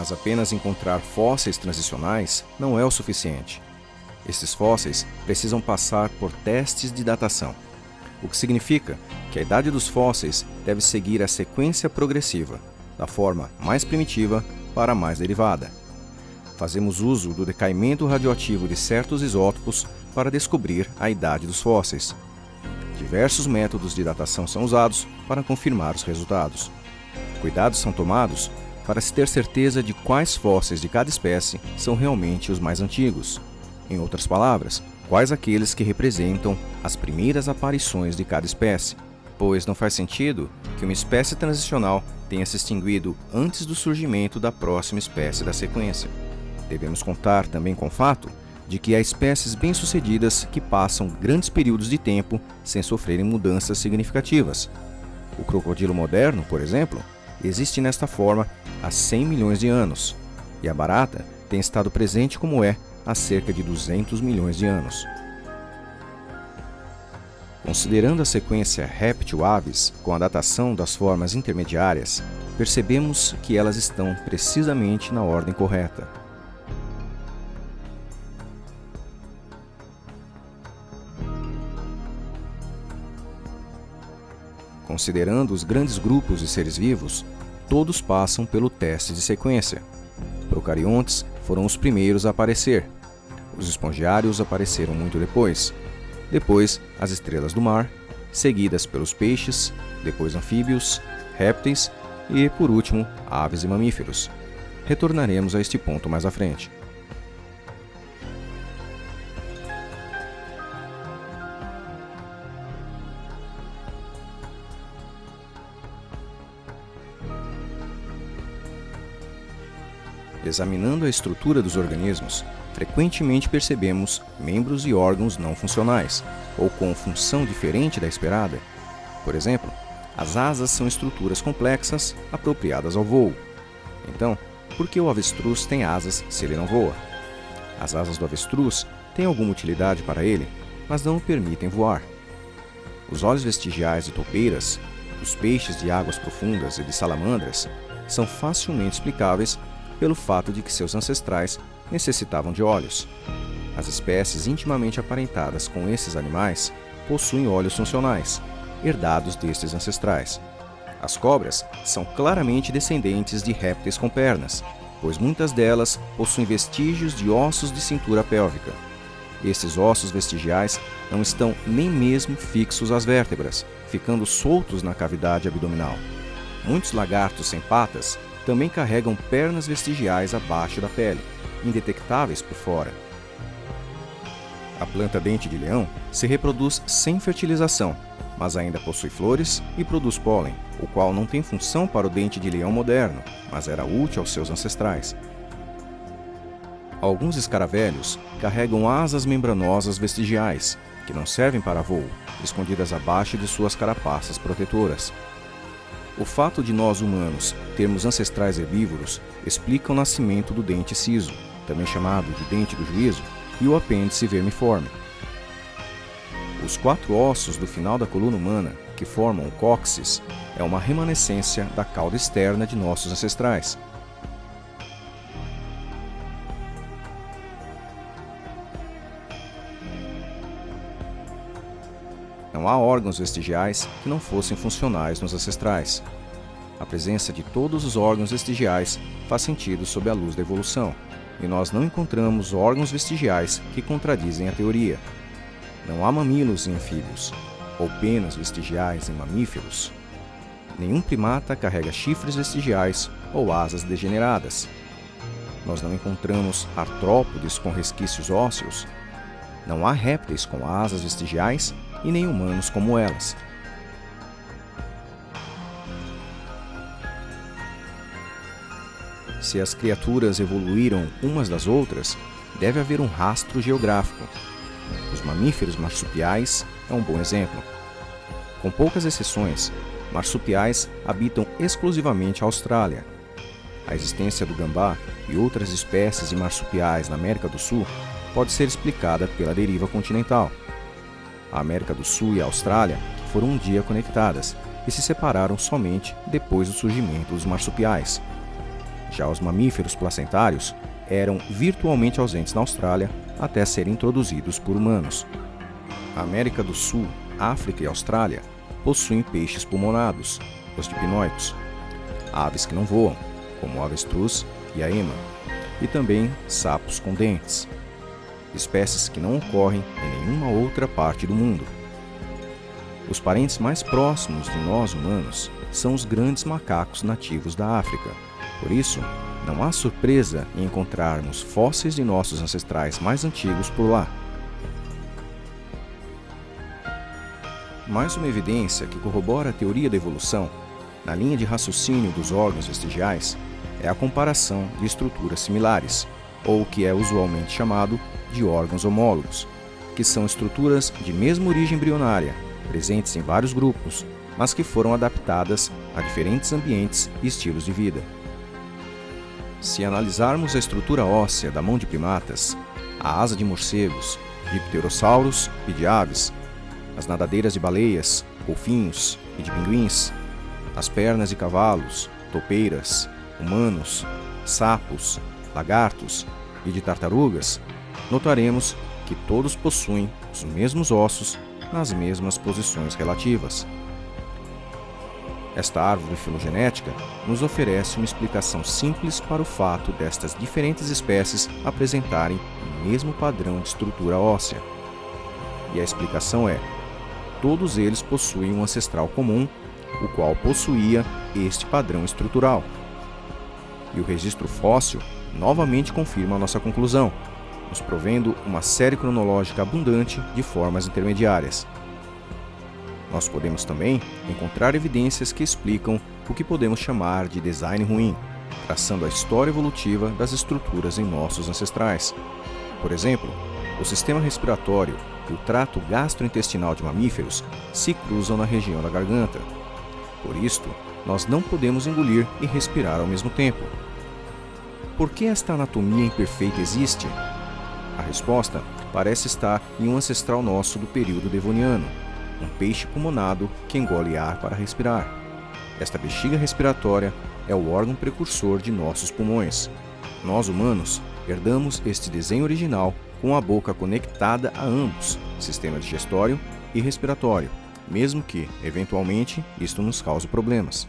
Mas apenas encontrar fósseis transicionais não é o suficiente. Esses fósseis precisam passar por testes de datação, o que significa que a idade dos fósseis deve seguir a sequência progressiva, da forma mais primitiva para a mais derivada. Fazemos uso do decaimento radioativo de certos isótopos para descobrir a idade dos fósseis. Diversos métodos de datação são usados para confirmar os resultados. Cuidados são tomados para se ter certeza de quais fósseis de cada espécie são realmente os mais antigos. Em outras palavras, quais aqueles que representam as primeiras aparições de cada espécie, pois não faz sentido que uma espécie transicional tenha se extinguido antes do surgimento da próxima espécie da sequência. Devemos contar também com o fato de que há espécies bem-sucedidas que passam grandes períodos de tempo sem sofrerem mudanças significativas. O crocodilo moderno, por exemplo, existe nesta forma há 100 milhões de anos, e a barata tem estado presente como é há cerca de 200 milhões de anos. Considerando a sequência réptil-aves com a datação das formas intermediárias, percebemos que elas estão precisamente na ordem correta. Considerando os grandes grupos de seres vivos, todos passam pelo teste de sequência. Procariontes foram os primeiros a aparecer. Os espongiários apareceram muito depois. Depois, as estrelas do mar, seguidas pelos peixes, depois anfíbios, répteis e, por último, aves e mamíferos. Retornaremos a este ponto mais à frente. Examinando a estrutura dos organismos, frequentemente percebemos membros e órgãos não funcionais, ou com função diferente da esperada. Por exemplo, as asas são estruturas complexas apropriadas ao voo. Então, por que o avestruz tem asas se ele não voa? As asas do avestruz têm alguma utilidade para ele, mas não o permitem voar. Os olhos vestigiais de toupeiras, dos peixes de águas profundas e de salamandras são facilmente explicáveis pelo fato de que seus ancestrais necessitavam de olhos. As espécies intimamente aparentadas com esses animais possuem olhos funcionais, herdados destes ancestrais. As cobras são claramente descendentes de répteis com pernas, pois muitas delas possuem vestígios de ossos de cintura pélvica. Estes ossos vestigiais não estão nem mesmo fixos às vértebras, ficando soltos na cavidade abdominal. Muitos lagartos sem patas também carregam pernas vestigiais abaixo da pele, indetectáveis por fora. A planta dente de leão se reproduz sem fertilização, mas ainda possui flores e produz pólen, o qual não tem função para o dente de leão moderno, mas era útil aos seus ancestrais. Alguns escaravelhos carregam asas membranosas vestigiais, que não servem para voo, escondidas abaixo de suas carapaças protetoras. O fato de nós humanos termos ancestrais herbívoros explica o nascimento do dente ciso, também chamado de dente do juízo, e o apêndice vermiforme. Os 4 ossos do final da coluna humana, que formam o cóccix, é uma remanescência da cauda externa de nossos ancestrais. Não há órgãos vestigiais que não fossem funcionais nos ancestrais. A presença de todos os órgãos vestigiais faz sentido sob a luz da evolução, e nós não encontramos órgãos vestigiais que contradizem a teoria. Não há mamilos em anfíbios, ou penas vestigiais em mamíferos. Nenhum primata carrega chifres vestigiais ou asas degeneradas. Nós não encontramos artrópodes com resquícios ósseos. Não há répteis com asas vestigiais e nem humanos como elas. Se as criaturas evoluíram umas das outras, deve haver um rastro geográfico. Os mamíferos marsupiais é um bom exemplo. Com poucas exceções, marsupiais habitam exclusivamente a Austrália. A existência do gambá e outras espécies de marsupiais na América do Sul pode ser explicada pela deriva continental. A América do Sul e a Austrália foram um dia conectadas e se separaram somente depois do surgimento dos marsupiais. Já os mamíferos placentários eram virtualmente ausentes na Austrália até serem introduzidos por humanos. A América do Sul, África e Austrália possuem peixes pulmonados, os dipnoicos, aves que não voam, como o avestruz e a ema, e também sapos com dentes, espécies que não ocorrem em nenhuma outra parte do mundo. Os parentes mais próximos de nós humanos são os grandes macacos nativos da África. Por isso, não há surpresa em encontrarmos fósseis de nossos ancestrais mais antigos por lá. Mais uma evidência que corrobora a teoria da evolução, na linha de raciocínio dos órgãos vestigiais, é a comparação de estruturas similares, ou o que é usualmente chamado de órgãos homólogos, que são estruturas de mesma origem embrionária, presentes em vários grupos, mas que foram adaptadas a diferentes ambientes e estilos de vida. Se analisarmos a estrutura óssea da mão de primatas, a asa de morcegos, de pterossauros e de aves, as nadadeiras de baleias, golfinhos e de pinguins, as pernas de cavalos, topeiras, humanos, sapos, lagartos e de tartarugas, notaremos que todos possuem os mesmos ossos nas mesmas posições relativas. Esta árvore filogenética nos oferece uma explicação simples para o fato destas diferentes espécies apresentarem o mesmo padrão de estrutura óssea. E a explicação é: todos eles possuem um ancestral comum, o qual possuía este padrão estrutural. E o registro fóssil novamente confirma a nossa conclusão, nos provendo uma série cronológica abundante de formas intermediárias. Nós podemos também encontrar evidências que explicam o que podemos chamar de design ruim, traçando a história evolutiva das estruturas em nossos ancestrais. Por exemplo, o sistema respiratório e o trato gastrointestinal de mamíferos se cruzam na região da garganta. Por isto, nós não podemos engolir e respirar ao mesmo tempo. Por que esta anatomia imperfeita existe? A resposta parece estar em um ancestral nosso do período devoniano, um peixe pulmonado que engole ar para respirar. Esta bexiga respiratória é o órgão precursor de nossos pulmões. Nós, humanos, herdamos este desenho original com a boca conectada a ambos, sistema digestório e respiratório, mesmo que, eventualmente, isto nos cause problemas.